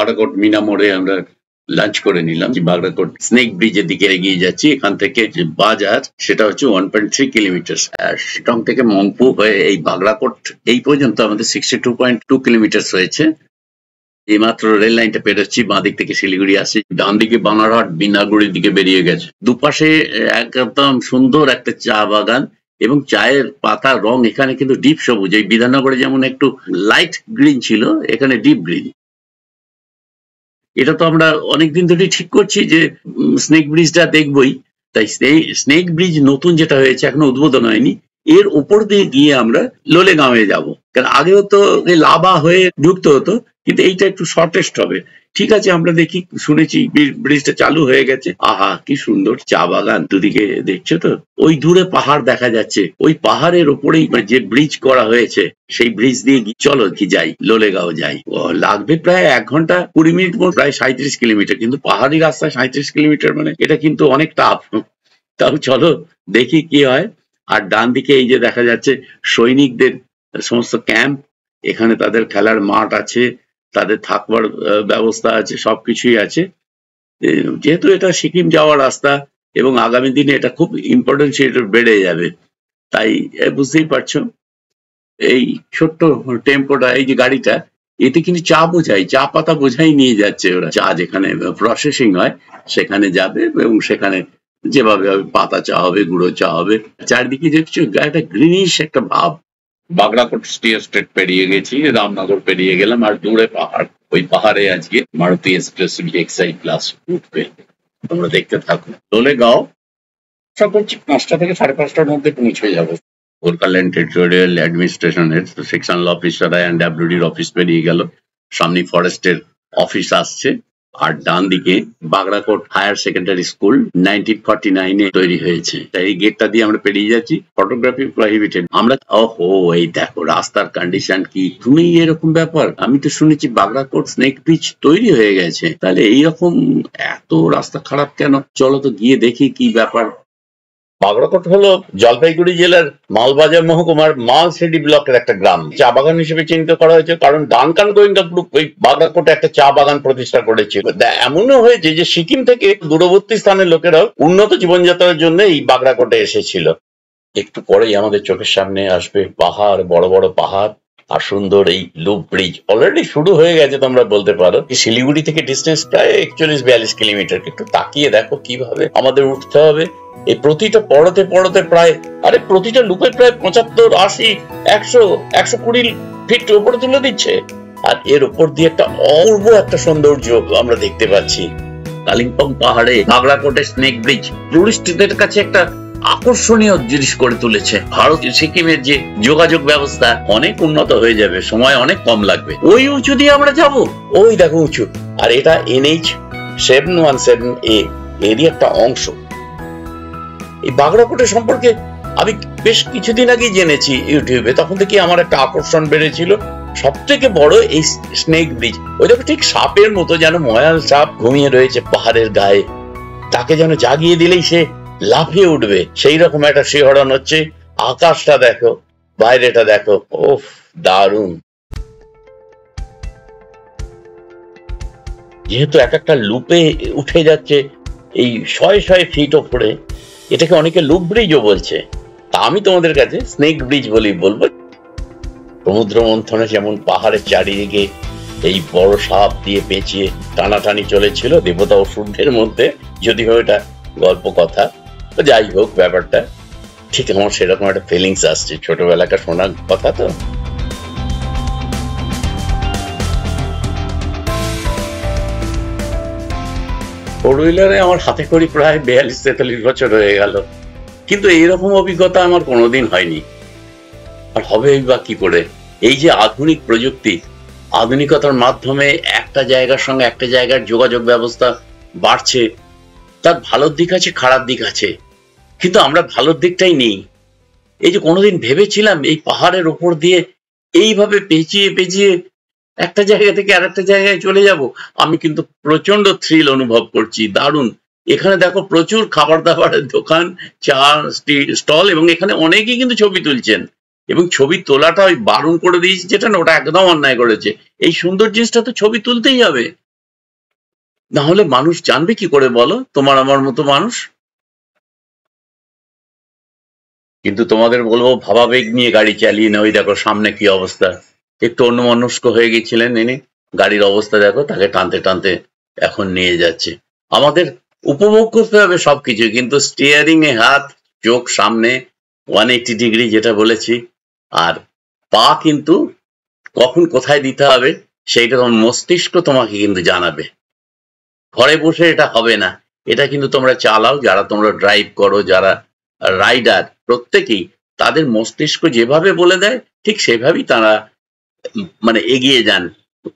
বাগড়াকোট মিনা মোড়ে আমরা লাঞ্চ করে নিলাম। বাগড়াকোট স্নেক ব্রিজের দিকে এগিয়ে যাচ্ছি। এখান থেকে যে বাজার সেটা হচ্ছে 1.3 কিলোমিটার। শিলং থেকে মংপু হয়ে এই বাগড়াকোট এই পর্যন্ত আমাদের 62.2 কিলোমিটার হয়েছে। এইমাত্র রেল লাইনটা পেরোচ্ছি, বাঁ দিক থেকে শিলিগুড়ি আসছে, ডান দিকে বানারহাট বিনাগুড়ির দিকে বেরিয়ে গেছে। দুপাশে একদম সুন্দর একটা চা বাগান এবং চায়ের পাতার রং এখানে কিন্তু ডিপ সবুজ। এই বিধাননগরে যেমন একটু লাইট গ্রিন ছিল, এখানে ডিপ গ্রিন। এটা তো আমরা অনেকদিন ধরে ঠিক করছি যে স্নেক ব্রিজটা দেখবই, তাই স্নেক ব্রিজ নতুন যেটা হয়েছে এখনো উদ্বোধন হয়নি, এর উপর দিয়ে গিয়ে আমরা লোলেগাঁওয়ে যাব। কারণ আগেও তো লাভা হয়ে ঢুকতে হতো, কিন্তু এইটা একটু শর্টেস্ট হবে। ঠিক আছে, আমরা দেখি। শুনেছি ব্রিজটা চালু হয়ে গেছে। আহা, কি সুন্দর চা বাগান দুদিকে, দেখছো তো? ওই দূরে পাহাড় দেখা যাচ্ছে, ওই পাহাড়ের ওপরেই যে ব্রিজ করা হয়েছে সেই ব্রিজ দিয়ে চলো কি যাই, লোলেগাঁও যাই। লাগবে প্রায় 1 ঘন্টা 20 মিনিট, প্রায় 37 কিলোমিটার। কিন্তু পাহাড়ি রাস্তায় 37 কিলোমিটার মানে এটা কিন্তু অনেক টাফ। তাও চলো দেখি কি হয়। আর ডান দিকে এই যে দেখা যাচ্ছে সৈনিকদের সমস্ত ক্যাম্প, এখানে তাদের খেলার মাঠ আছে, তাদের থাকবার ব্যবস্থা আছে, সবকিছুই আছে। যেহেতু এটা সিকিম যাওয়ার রাস্তা এবং আগামী দিনে এটা খুব ইম্পর্টেন্ট, সেটা বেড়ে যাবে। তাই বুঝতেই পারছো এই ছোট্ট টেম্পোটা, এই যে গাড়িটা, এতে কিন্তু চা বোঝাই, চা পাতা বোঝাই নিয়ে যাচ্ছে ওরা। চা যেখানে প্রসেসিং হয় সেখানে যাবে এবং সেখানে যেভাবে হবে পাতা চা হবে, গুঁড়ো চা হবে। চারদিকে দেখছো একটা গ্রিনিশ একটা ভাব। বাগড়াকোট টি এস্টেট পেরিয়ে গেছি, রামনগর পেরিয়ে গেলাম, আর দূরে পাহাড়। ওই পাহাড়ে আজকে মারুতি এক্সপ্রেস ভিএক্সআই প্লাস উঠবে, তোমরা দেখতে থাকো। লোলেগাঁও আশা করছি 5টা থেকে 5:30টার মধ্যে পৌঁছে যাবো। গোর্খাল্যান্ড টেরিটোরিয়াল অ্যাডমিনিস্ট্রেশনের সেকশনাল অফিসার অ্যান্ড ডাব্লিউডির অফিস পেরিয়ে গেল, সামনে ফরেস্টের অফিস আসছে। আর ডান দিকে বাগড়াকোট হায়ার সেকেন্ডারি স্কুল 1949-এ তৈরি হয়েছে। তাই এই গেটটা দিয়ে আমরা পেরিয়ে যাচ্ছি। Photography prohibited. আমরা ওহো, এই দেখো রাস্তার কন্ডিশন কি! তুমি এরকম ব্যাপার, আমি তো শুনেছি বাগড়াকোট স্নেক ব্রিজ তৈরি হয়ে গেছে, তাহলে এইরকম এত রাস্তা খারাপ কেন? চলো তো গিয়ে দেখি কি ব্যাপার। বাগড়াকোট হলো জলপাইগুড়ি জেলার মালবাজার মহকুমার মালসেডি ব্লকের একটা গ্রাম। চা বাগান হিসেবে চিহ্নিত করা হয়েছে কারণ ডানকান গোয়েঙ্কা গ্রুপ ওই বাগড়াকোটে একটা চা বাগান প্রতিষ্ঠা করেছিল। এমনও হয়েছে যে সিকিম থেকে দূরবর্তী স্থানের লোকেরাও উন্নত জীবনযাত্রার জন্য এই বাগড়াকোটে এসেছিল। একটু পরেই আমাদের চোখের সামনে আসবে পাহাড়, বড় বড় পাহাড়, আর সুন্দর এই লুপ ব্রিজ অলরেডি শুরু হয়ে গেছে তোমরা বলতে পারো। শিলিগুড়ি থেকে ডিস্টেন্স প্রায় 41-42 কিলোমিটার। একটু তাকিয়ে দেখো কিভাবে আমাদের উঠতে হবে। এই প্রতিটা পড়তে পড়তে প্রায়, প্রতিটা লুপে প্রায় 75, 80, 100, 120 ফিট উপরে তুলে দিচ্ছে। আর এর উপর দিয়ে একটা অপূর্ব একটা সৌন্দর্য আমরা দেখতে পাচ্ছি। কালিম্পং পাহাড়ে বাগড়াকোটের স্নেক ব্রিজ টুরিস্টদের কাছে একটা আকর্ষণীয় জিনিস করে তুলেছে। ভারত সিকিমের যে যোগাযোগ ব্যবস্থা অনেক উন্নত হয়ে যাবে, সময় অনেক কম লাগবে। ওই উঁচু দিয়ে আমরা যাব, ওই দেখো উঁচু। আর এটা NH 717A এরই একটা অংশ। এই বাগড়াকোটের সম্পর্কে আমি বেশ কিছুদিন আগে জেনেছি ইউটিউবে, তখন থেকে আমার একটা আকর্ষণ বেড়েছিল। সব থেকে বড় এই স্নেক ব্রিজ। ওই দেখো ঠিক সাপের মতো, যেন ময়াল সাপ ঘুমিয়ে রয়েছে পাহাড়ের গায়ে, তাকে যেন জাগিয়ে দিলেই সে লাফিয়ে উঠবে, সেই রকম একটা শিহরণ হচ্ছে। আকাশটা দেখো, বাইরেটা দেখো, ওফ দারুণ। যেহেতু এক একটা লুপে উঠে যাচ্ছে এই 100 ফিট ওপরে, এটাকে অনেকে লুপ ব্রিজও বলছে। তা আমি তোমাদের কাছে স্নেক ব্রিজ বলেই বলবো। সমুদ্র মন্থনে যেমন পাহাড়ের চারিদিকে এই বড় সাপ দিয়ে পেঁচিয়ে টানাটানি চলেছিল দেবতা অসুরদের মধ্যে, যদিও এটা গল্প কথা, যাই হোক ব্যাপারটা ঠিক আমার সেরকম একটা ফিলিংস আসছে, ছোটবেলাকার শোনা কথা তো। ফোর হুইলারে আমার হাতে করি প্রায় 42-43 বছর হয়ে গেল, কিন্তু এইরকম অভিজ্ঞতা আমার কোনোদিন হয়নি। আর হবে বা কি করে? এই যে আধুনিক প্রযুক্তি, আধুনিকতার মাধ্যমে একটা জায়গার সঙ্গে একটা জায়গার যোগাযোগ ব্যবস্থা বাড়ছে, তার ভালো দিক আছে, খারাপ দিক আছে, কিন্তু আমরা ভালোর দিকটাই নেই। এই যে কোনোদিন ভেবেছিলাম এই পাহাড়ের ওপর দিয়ে এইভাবে পেঁচিয়ে পেঁচিয়ে একটা জায়গা থেকে আর একটা জায়গায় চলে যাব, আমি কিন্তু প্রচন্ড থ্রিল অনুভব করছি। দারুণ। এখানে দেখো প্রচুর খাবার দাবারের দোকান, চা স্টল, এবং এখানে অনেকেই কিন্তু ছবি তুলছেন, এবং ছবি তোলাটা ওই বারণ করে দিয়েছে যেটা না, ওটা একদম অন্যায় করেছে। এই সুন্দর জিনিসটা তো ছবি তুলতেই হবে। না হলে মানুষ জানবে কি করে বলো, তোমার আমার মতো মানুষ? কিন্তু তোমাদের বলবো ভাবাবেগ নিয়ে গাড়ি চালিয়ে না, ওই দেখো সামনে কি অবস্থা। একটু অন্যমনস্ক হয়ে গেছিলেন ইনি, গাড়ির অবস্থা দেখো, তাকে টানতে টানতে এখন নিয়ে যাচ্ছে। আমাদের উপভোগ করতে হবে সবকিছু, কিন্তু স্টিয়ারিং এ হাত, চোখ সামনে 180 ডিগ্রি যেটা বলেছি, আর পা কিন্তু কখন কোথায় দিতে হবে সেইটা তোমার মস্তিষ্ক তোমাকে কিন্তু জানাবে। ঘরে বসে এটা হবে না, এটা কিন্তু তোমরা চালাও, যারা তোমরা ড্রাইভ করো, যারা রাইডার, প্রত্যেকেই তাদের মস্তিষ্ক যেভাবে বলে দেয় ঠিক সেভাবেই তারা মানে এগিয়ে যান।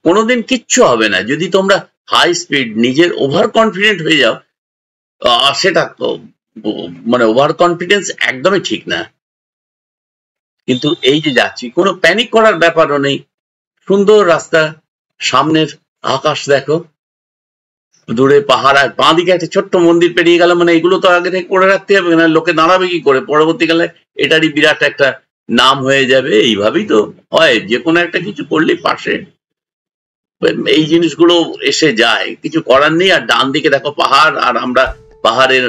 কোনোদিন কিচ্ছু হবে না যদি তোমরা হাই স্পিড নিজের ওভার কনফিডেন্ট হয়ে যাও। সেটা মানে ওভার কনফিডেন্স একদমই ঠিক না। কিন্তু এই যে যাচ্ছি, কোনো প্যানিক করার ব্যাপারও নেই, সুন্দর রাস্তা, সামনের আকাশ দেখো, দূরে পাহাড়, আর বাঁ দিকে একটা ছোট্ট মন্দির পেরিয়ে গেল, মানে এগুলো তো আগে থেকে করে রাখতে হবে, না লোকে দাঁড়াবে কি করে পরবর্তীকালে, এটারই বিরাট একটা নাম হয়ে যাবে। এইভাবেই তো হয়, যে কোনো একটা কিছু করলে পাশে এই জিনিসগুলো এসে যায়, কিছু করার নেই। আর ডান দিকে দেখো পাহাড়, আর আমরা পাহাড়ের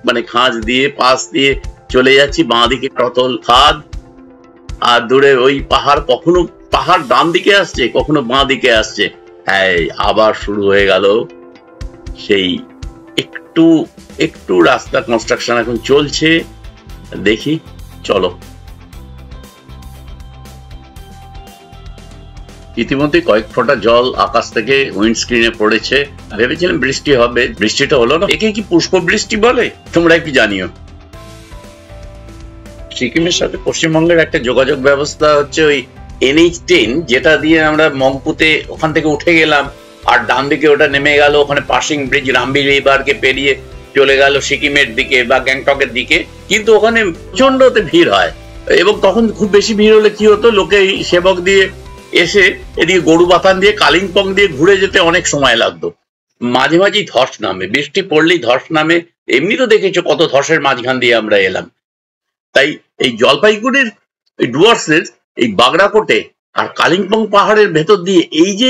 মানে খাঁজ দিয়ে পাশ দিয়ে চলে যাচ্ছি, বাঁ দিকে টতল খাদ, আর দূরে ওই পাহাড়, কখনো পাহাড় ডান দিকে আসছে, কখনো বাঁ দিকে আসছে। হ্যাঁ, আবার শুরু হয়ে গেল সেই একটু একটু রাস্তা কনস্ট্রাকশন এখন চলছে, দেখি, চলো। ইতিমধ্যে কয়েক ফোঁটা জল আকাশ থেকে উইন্ডস্ক্রিনে পড়েছে। ভেবেছিলাম বৃষ্টি হবে, বৃষ্টিটা হলো না। একে কি পুষ্প বৃষ্টি বলে, তোমরা কি জানিও? সিকিমের সাথে পশ্চিমবঙ্গের একটা যোগাযোগ ব্যবস্থা হচ্ছে ওই NH10, যেটা দিয়ে আমরা মংপুতে ওখান থেকে উঠে গেলাম, আর ডান দিকে ওটা নেমে গেল, ওখানে পাসিং ব্রিজ রামবি রিভারকে পেরিয়ে চলে গেল সিকিমের দিকে বা গ্যাংটকের দিকে। কিন্তু ওখানে প্রচন্ড ভিড় হয়, এবং তখন খুব বেশি ভিড় হলে কি হতো, লোকে সেবক দিয়ে এসে এদিকে গরু বাথান দিয়ে কালিম্পং দিয়ে ঘুরে যেতে অনেক সময় লাগতো। মাঝে মাঝেই ধস নামে, বৃষ্টি পড়লেই ধস নামে, এমনি তো দেখেছো কত ধসের মাঝখান দিয়ে আমরা এলাম। তাই এই জলপাইগুড়ির ডুয়ার্সের এই বাগড়াকোটে আর কালিম্পং পাহাড়ের ভেতর দিয়ে এই যে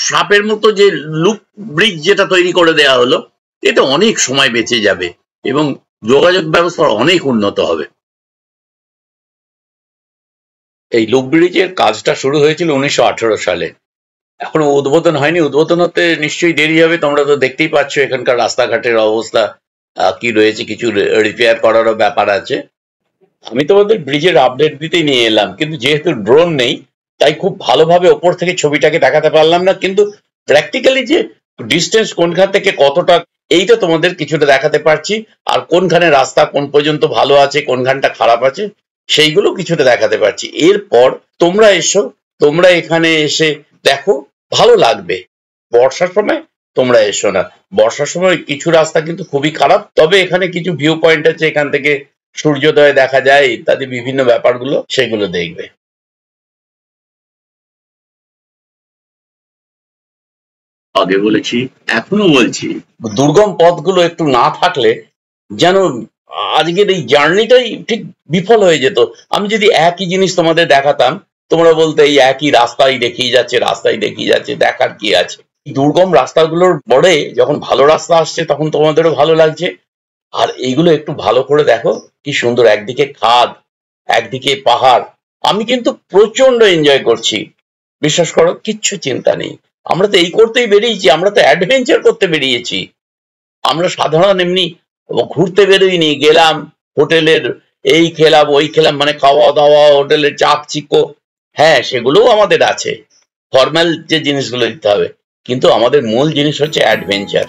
সাপের মতো যে লুপ ব্রিজ যেটা তৈরি করে দেওয়া হলো, এটা অনেক সময় বেঁচে যাবে এবং যোগাযোগ ব্যবস্থা অনেক উন্নত হবে। এই লুপ ব্রিজের কাজটা শুরু হয়েছিল 1918 সালে, এখনো উদ্বোধন হয়নি। উদ্বোধন হতে নিশ্চয়ই দেরি হবে, তোমরা তো দেখতেই পাচ্ছ এখানকার রাস্তাঘাটের অবস্থা কি রয়েছে, কিছু রিপেয়ার করারও ব্যাপার আছে। আমি তোমাদের ব্রিজের আপডেট দিতে নিয়ে এলাম, কিন্তু যেহেতু ড্রোন নেই তাই খুব ভালোভাবে ওপর থেকে ছবিটাকে দেখাতে পারলাম না, কিন্তু প্র্যাকটিক্যালি যে ডিস্টেন্স কোনখান থেকে কতটা, এইটা তোমাদের কিছুটা দেখাতে পারছি। আর কোনখানে রাস্তা কোন পর্যন্ত ভালো আছে, কোনখানটা খারাপ আছে, সেইগুলো কিছুটা দেখাতে পারছি। এরপর তোমরা এসো, তোমরা এখানে এসে দেখো, ভালো লাগবে। বর্ষার সময় তোমরা এসো না, বর্ষার সময় কিছু রাস্তা কিন্তু খুবই খারাপ, তবে এখানে কিছু ভিউ পয়েন্ট আছে, এখান থেকে সূর্যোদয় দেখা যায় ইত্যাদি বিভিন্ন ব্যাপারগুলো, সেগুলো দেখবে। আগে বলেছি, এখনো বলছি, দুর্গম পথগুলো একটু না থাকলে যেন আজকের এই জার্নিটাই ঠিক বিফল হয়ে যেত। আমি যদি একই জিনিস তোমাদের দেখাতাম, তোমরা বলতে এই একই রাস্তাই দেখিয়ে যাচ্ছে, রাস্তাই দেখিয়ে যাচ্ছে, দেখার কি আছে। দুর্গম রাস্তাগুলোর পরে যখন ভালো রাস্তা আসছে তখন তোমাদেরও ভালো লাগছে। আর এইগুলো একটু ভালো করে দেখো, কি সুন্দর, একদিকে খাদ, একদিকে পাহাড়। আমি কিন্তু প্রচন্ড এনজয় করছি, বিশ্বাস করো, কিচ্ছু চিন্তা নেই। আমরা তো এই করতেই বেরিয়েছি, আমরা তো অ্যাডভেঞ্চার করতে বেরিয়েছি। আমরা সাধারণ এমনি ঘুরতে বেরোইনি, গেলাম হোটেলের এই খেলাম ওই খেলাম, মানে খাওয়া দাওয়া, হোটেলের চাকচিক্য, হ্যাঁ সেগুলোও আমাদের আছে, ফর্মাল যে জিনিসগুলো দিতে হবে, কিন্তু আমাদের মূল জিনিস হচ্ছে অ্যাডভেঞ্চার।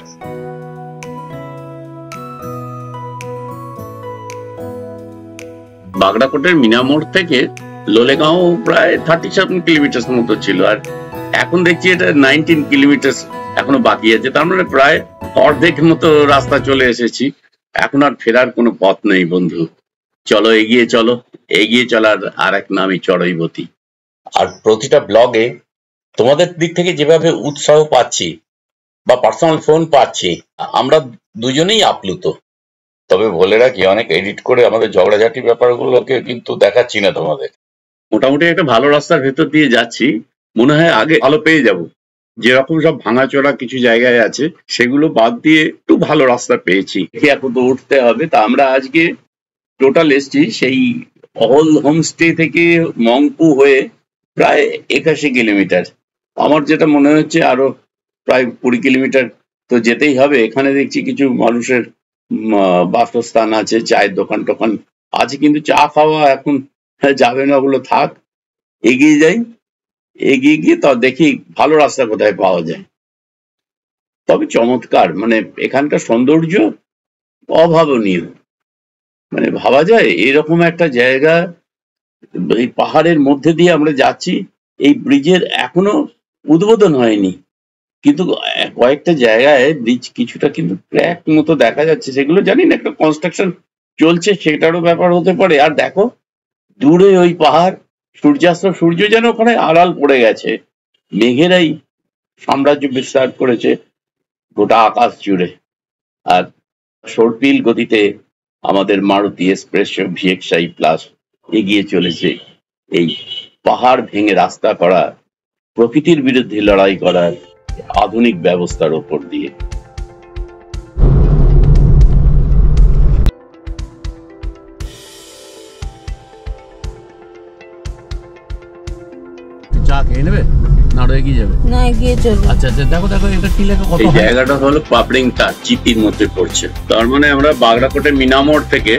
বাগড়াকোটের মিনামোড় থেকে লোলেগাঁও প্রায় 37 কিলোমিটার মতো ছিল, আর এখন দেখছি এটা 19 কিলোমিটার এখনো বাকি আছে। তার মানে প্রায় অর্ধেক মতো রাস্তা চলে এসেছি, এখন আর ফেরার কোনো পথ নেই বন্ধু। চলো এগিয়ে চলো, এগিয়ে চলার আর এক নামই চড়াইবতী। আর প্রতিটা ব্লগে তোমাদের দিক থেকে যেভাবে উৎসাহ পাচ্ছি বা পার্সোনাল ফোন পাচ্ছি, আমরা দুজনেই আপ্লুত। তবে বলে রাখি, অনেক এডিট করে আমাদের ঝগড়াঝাটি ব্যাপারগুলোকে কিন্তু দেখাচ্ছি না তোমাদের। মোটামুটি একটা ভালো রাস্তার ভেতর দিয়ে যাচ্ছি, মনে হয় আগে ভালো পেয়ে যাব। যেরকম সব ভাঙাচোরা কিছু জায়গায় আছে সেগুলো বাদ দিয়ে একটু ভালো রাস্তা পেয়েছি। এখন তো উঠতে হবে। তা আমরা আজকে টোটাল এসছি সেই অহল হোমস্টে থেকে মংপু হয়ে প্রায় 81 কিলোমিটার। আমার যেটা মনে হচ্ছে আরো প্রায় 20 কিলোমিটার তো যেতেই হবে। এখানে দেখছি কিছু মানুষের বাসস্থান আছে, চায়ের দোকান টোকান আছে, কিন্তু চা খাওয়া এখন যাবে না, ওগুলো থাক। এগিয়ে যাই, এগিয়ে গিয়ে তা দেখি ভালো রাস্তা কোথায় পাওয়া যায়। তবে চমৎকার, মানে এখানকার সৌন্দর্য অভাবনীয়। মানে ভাবা যায় এরকম একটা জায়গা, এই পাহাড়ের মধ্যে দিয়ে আমরা যাচ্ছি। এই ব্রিজের এখনো উদ্বোধন হয়নি, কিন্তু কয়েকটা জায়গায় ব্রিজ কিছুটা কিন্তু ক্র্যাক মতো দেখা যাচ্ছে। সেগুলো জানি না, একটা কনস্ট্রাকশন চলছে সেটারও ব্যাপার হতে পারে। আর দেখো দূরে ওই পাহাড়, সূর্যাস্ত, সূর্য যেন ওখানে আড়াল পড়ে গেছে, মেঘেরাই সাম্রাজ্য বিস্তার করেছে গোটা আকাশ জুড়ে। আর সর্পিল গতিতে আমাদের মারুতি এক্সপ্রেসো ভিএক্সআই প্লাস এগিয়ে চলেছে এই পাহাড় ভেঙে রাস্তা করা, প্রকৃতির বিরুদ্ধে লড়াই করার আধুনিক ব্যবস্থার ওপর দিয়ে। চা খেয়ে নেবে না, আরো এগিয়ে যাবে? না, এগিয়ে চলবে। আচ্ছা আচ্ছা, দেখো দেখো এটা কি লেখা, কত? এই জায়গাটা হলো পাপড়িংটা, চিপির মধ্যে পড়ছে। তার মানে আমরা বাগড়াকোটের মিনামোড় থেকে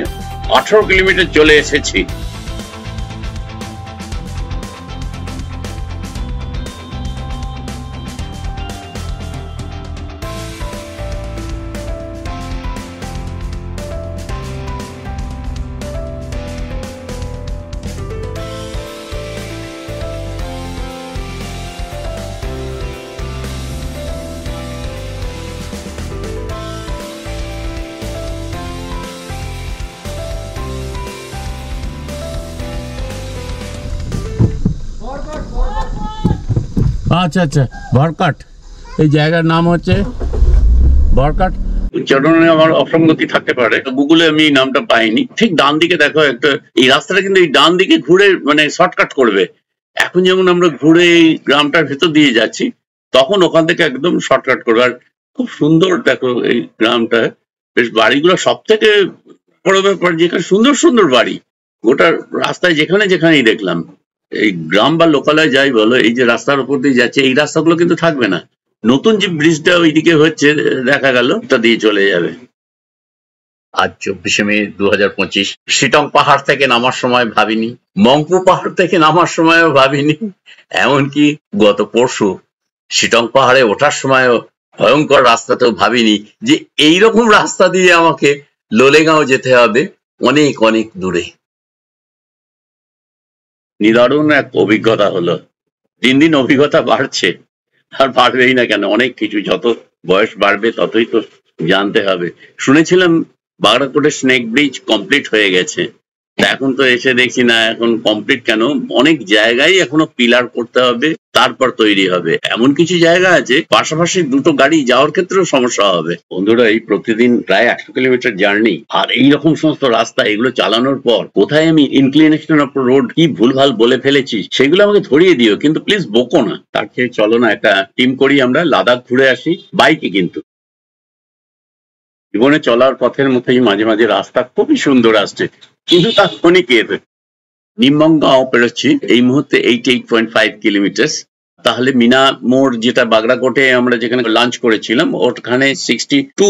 18 কিলোমিটার চলে এসেছি। আচ্ছা আচ্ছা, ভরকাট, এই জায়গার নাম হচ্ছে ভরকাট। উচ্চারণে আমার অসঙ্গতি থাকতে পারে, গুগলে আমি নামটা পাইনি। ঠিক ডান দিকে দেখো একটা, এই রাস্তাটা কিন্তু এই ডান দিকে ঘুরে মানে শর্টকাট করবে। এখন যেমন আমরা ঘুরে এই গ্রামটার ভেতর দিয়ে যাচ্ছি, তখন ওখান থেকে একদম শর্টকাট করবে। আর খুব সুন্দর দেখো এই গ্রামটা, বেশ বাড়িগুলো সব থেকে বড় ব্যাপার যেখানে সুন্দর সুন্দর বাড়ি। গোটা রাস্তায় যেখানে যেখানেই দেখলাম, এই গ্রাম বা লোকালয় যাই বলো, এই যে রাস্তার উপর দিয়ে যাচ্ছে, এই রাস্তাগুলো কিন্তু থাকবে না। নতুন যে ব্রিজটা ওইদিকে হচ্ছে দেখা গেল, তা দিয়ে চলে যাবে। আজ 24শে মে 2025। শিটং পাহাড় থেকে নামার সময় ভাবিনি, মংপু পাহাড় থেকে নামার সময়ও ভাবিনি, এমনকি গত পরশু শিটং পাহাড়ে ওঠার সময়ও ভয়ঙ্কর রাস্তাতেও ভাবিনি যে এইরকম রাস্তা দিয়ে আমাকে লোলেগাঁও যেতে হবে, অনেক অনেক দূরে। নিদারুণ এক অভিজ্ঞতা হলো। দিন দিন অভিজ্ঞতা বাড়ছে, আর বাড়বেই না কেন, অনেক কিছু যত বয়স বাড়বে ততই তো জানতে হবে। শুনেছিলাম বাগড়াকোটের স্নেক ব্রিজ কমপ্লিট হয়ে গেছে, এখন তো এসে দেখছি না, এখন কমপ্লিট কেন, অনেক জায়গায় এখনো পিলার করতে হবে, তারপর তৈরি হবে। এমন কিছু জায়গা আছে পাশাপাশি দুটো গাড়ি যাওয়ার ক্ষেত্রেও সমস্যা হবে। বন্ধুরা, এই প্রতিদিন প্রায় 100 কিলোমিটার জার্নি, আর এইরকম সমস্ত রাস্তা, এগুলো চালানোর পর কোথায় আমি ইনক্লিনেশন অফ রোড কি ভুলভাল বলে ফেলেছি সেগুলো আমাকে ধরিয়ে দিও, কিন্তু প্লিজ বকো না। তার চেয়ে চলো না একটা টিম করি, আমরা লাদাখ ঘুরে আসি বাইকে। কিন্তু জীবনে চলার পথের মধ্যেই মাঝে মাঝে রাস্তা খুবই সুন্দর আসছে, কিন্তু তার ক্ষণিকের। নিমবঙ্গাঁও পেরোচ্ছি এই মুহূর্তে 88.5 কিলোমিটার। তাহলে মিনা মোড়, যেটা বাগড়াকোটে আমরা যেখানে লাঞ্চ করেছিলাম, ওখানে 62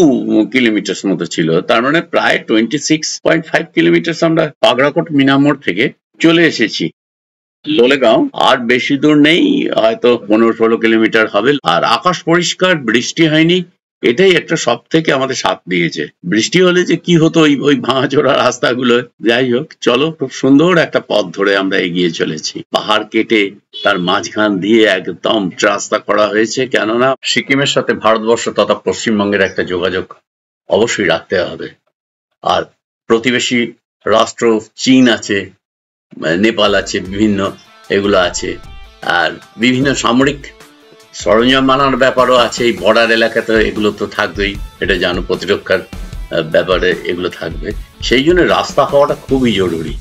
কিলোমিটার মতো ছিল। তার মানে প্রায় 26.5 কিলোমিটার আমরা বাগড়াকোট মিনা মোড় থেকে চলে এসেছি লোলেগাঁও। আর বেশি দূর নেই, হয়তো 15-16 কিলোমিটার হবে। আর আকাশ পরিষ্কার, বৃষ্টি হয়নি, এটাই একটা সব থেকে আমাদের সাথ দিয়েছে। বৃষ্টি হলে যে কি হতো ওই ভাঙাচোরা রাস্তাগুলো। যাই হোক, চলো, খুব সুন্দর একটা পথ ধরে আমরা এগিয়ে চলেছি। পাহাড় কেটে তার মাঝখান দিয়ে একদম রাস্তা করা হয়েছে, কেননা সিকিমের সাথে ভারতবর্ষ তথা পশ্চিমবঙ্গের একটা যোগাযোগ অবশ্যই রাখতে হবে। আর প্রতিবেশী রাষ্ট্র চীন আছে, নেপাল আছে, বিভিন্ন এগুলো আছে। আর বিভিন্ন সামরিক সরঞ্জাম বানানোর ব্যাপারও আছে এই বর্ডার এলাকাতে, এগুলো তো থাকবেই, এটা জানো, প্রতিরক্ষার ব্যাপারে এগুলো থাকবে। সেই জন্য রাস্তা হওয়াটা খুবই জরুরি,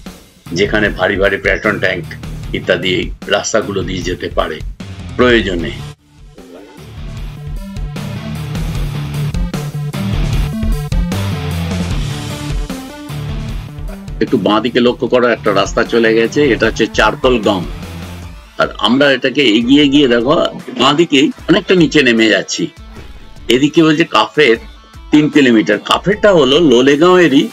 যেখানে ভারী ভারী পেট্রোল ট্যাঙ্ক ইত্যাদি রাস্তাগুলো দিয়ে যেতে পারে প্রয়োজনে। একটু বাঁ দিকে লক্ষ্য করো, একটা রাস্তা চলে গেছে, এটা হচ্ছে চারকোল গাঁও। আর আমরা এটাকে এগিয়ে গিয়ে দেখো বাঁ দিকে অনেকটা নিচে নেমে যাচ্ছি। এদিকে বলছে কাফের 3 কিলোমিটার। কাফেরটা হলো লোলেগাঁওয়েরই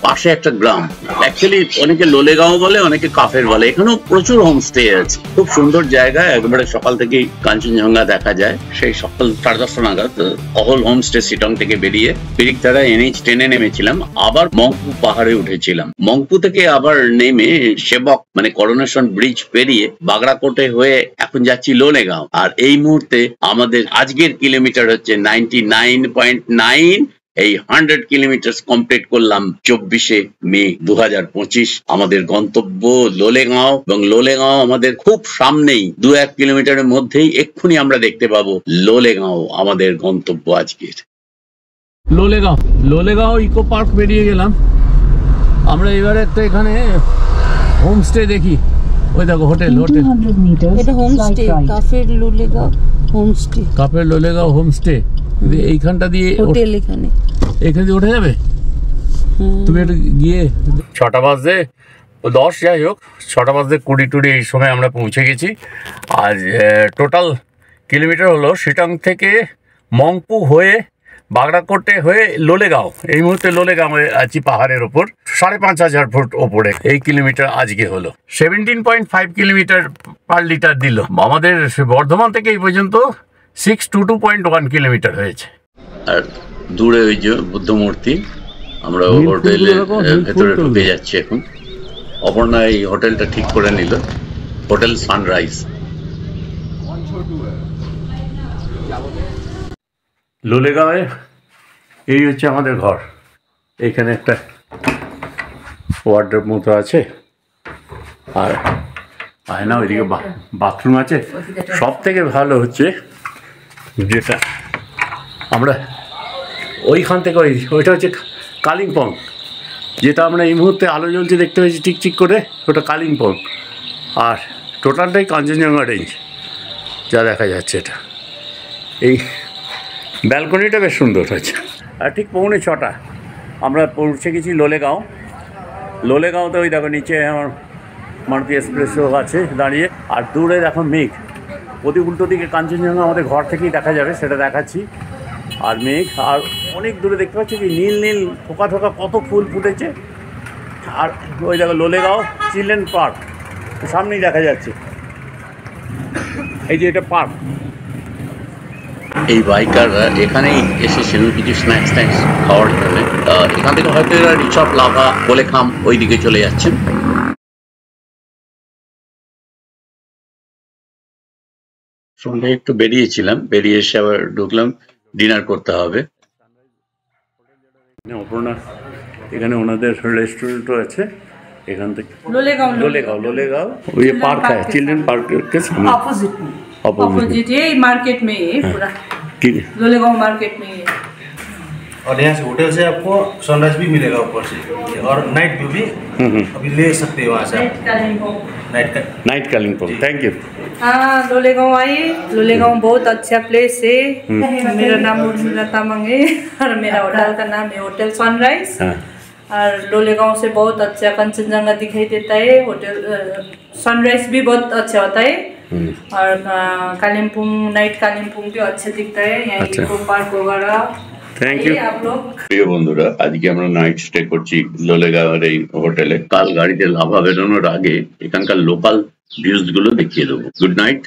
পাশে একটা গ্রাম। অ্যাকচুয়ালি অনেকে লোলেগাঁও বলে, অনেকে কাফের বলে। এখানেও প্রচুর হোমস্টে আছে, খুব সুন্দর জায়গা। একবারে সকাল থেকেই কাঞ্চনজঙ্ঘা দেখা যায়। সেই সকাল 10:30 নাগাদ অহল হোমস্টে শিটং থেকে বেরিয়ে পিরিকতারা NH ট্রেনে নেমেছিলাম, আবার মংপু পাহাড়ে উঠেছিলাম। মংপু থেকে আবার নেমে সেবক মানে করোনেশন ব্রিজ পেরিয়ে বাগড়াকোটে হয়ে এখন যাচ্ছি লোলেগাঁও। আর এই মুহূর্তে আমাদের আজকের কিলোমিটার হচ্ছে 99.9। এই 100 কিলোমিটার কমপ্লিট করলাম 24শে মে 2025। আমাদের গন্তব্য লোলেগাঁও, এবং লোলেগাঁও আমাদের খুব সামনেই, 2-1 কিলোমিটারের মধ্যেই এক্ষুনি আমরা দেখতে পাবো লোলেগাঁও আমাদের গন্তব্য আজকের। লোলেগাঁও ইকো পার্ক বেরিয়ে গেলাম আমরা। এবারে একটা এখানে হোমস্টে দেখি। ওই দেখো হোটেল, এটা হোমস্টে, কাফের লোলেগাঁও হোমস্টে। এইখানটা দিয়ে হোটেল, এখানে দিয়ে উঠে যাবে। তুমি একটু গিয়ে 6টা বাজে 10, যাই হোক 6টা বাজে 20 এই সময় আমরা পৌঁছে গেছি। আর টোটাল কিলোমিটার হলো শিটং থেকে মংপু হয়ে বাগড়াকোটে হয়ে লোলেগাঁও। এই মুহূর্তে লোলেগাঁওয়ে আছি পাহাড়ের ওপর, 5,500 ফুট ওপরে। এই কিলোমিটার আজকে হলো 17.5 কিলোমিটার পার লিটার দিল। আমাদের বর্ধমান থেকে এই পর্যন্ত 622.1 কিলোমিটার হয়েছে। আর দূরে ওই যে বুদ্ধ মূর্তি। আমরা হোটেলের ভেতরে ঢুকে যাচ্ছি এখন। অপর্ণা এই হোটেলটা ঠিক করে নিল, হোটেল সানরাইজ। লোলেগাঁওয়ে এই হচ্ছে আমাদের ঘর। এখানে একটা ওয়ার্ডরোব মতো আছে, আর আয়না, ওইদিকে বাথরুম আছে। সব থেকে ভালো হচ্ছে যেটা আমরা ওইখান থেকে ওইটা হচ্ছে কালিম্পং, যেটা আমরা এই মুহূর্তে আলো জ্বলছে দেখতে পেয়েছি চিকচিক করে, ওটা কালিম্পং। আর টোটালটাই কাঞ্চনজঙ্ঘা রেঞ্জ যা দেখা যাচ্ছে। এটা এই ব্যালকনিটা বেশ সুন্দর হয়েছে। আর ঠিক 6:45 আমরা পৌঁছে গেছি লোলেগাঁও। লোলেগাঁওতে ওই দেখো নিচে আমার মারুতি এক্সপ্রেসও আছে দাঁড়িয়ে। আর দূরে দেখো মেঘ, ওদিক উল্টো দিকে কাঞ্চনজঙ্ঘা আমাদের ঘর থেকেই দেখা যাবে, সেটা দেখাচ্ছি। আর মেঘ, আর অনেক দূরে দেখতে পাচ্ছি কি নীল নীল থোকা থোকা কত ফুল ফুটেছে। আর ওই দেখো লোলেগাঁও চিলড্রেন পার্ক সামনেই দেখা যাচ্ছে। এই যে এটা পার্ক। এই বাইকাররা এখানেই এসেছিল কিছু স্ন্যাক্স খাওয়ার জন্য। এখান থেকে হয়তো এরা রিচপ, লাভা, কোলেখাম ওই দিকে চলে যাচ্ছেন। সন্ধ্যে একটু বেরিয়েছিলাম, বেরিয়ে এসে আবার ঢুকলাম, ডিনার করতে হবে। অপর্ণা এখানে ওনাদের রেস্টুরেন্টও আছে। এখান থেকে लोलेगांव ये पार्क है, चिल्ड्रन पार्क के सामने ऑपोजिट ये मार्केट में है पूरा, लोलेगांव मार्केट में है। और यहाँ से होटल से आपको सनराइज भी मिलेगा ऊपर से, और नाइट व्यू भी अभी ले सकते हैं वहाँ से। नाइट कालिम्पोंग। Thank you. हाँ, लोलेगांव आइए। लोलेगांव बहुत अच्छा प्लेस है। मेरा नाम उर्मिला तामांग है और मेरा होटल का नाम है होटल सनराइज। और लोलेगांव से बहुत अच्छा कंचनजंगा दिखाई देता है। होटल सनराइज भी बहुत अच्छा होता है। और कालिम्पोंग, नाइट कालिम्पोंग भी अच्छा दिखता है। यहाँ इको पार्क वगैरह। Thank you. প্রিয় বন্ধুরা, আজকে আমরা নাইট স্টে করছি লোলেগাঁওয়ের এই হোটেলে। কাল গাড়িতে লাভা বেরোনোর আগে এখানকার লোকাল ভিউজ গুলো দেখিয়ে দেবো। Good night.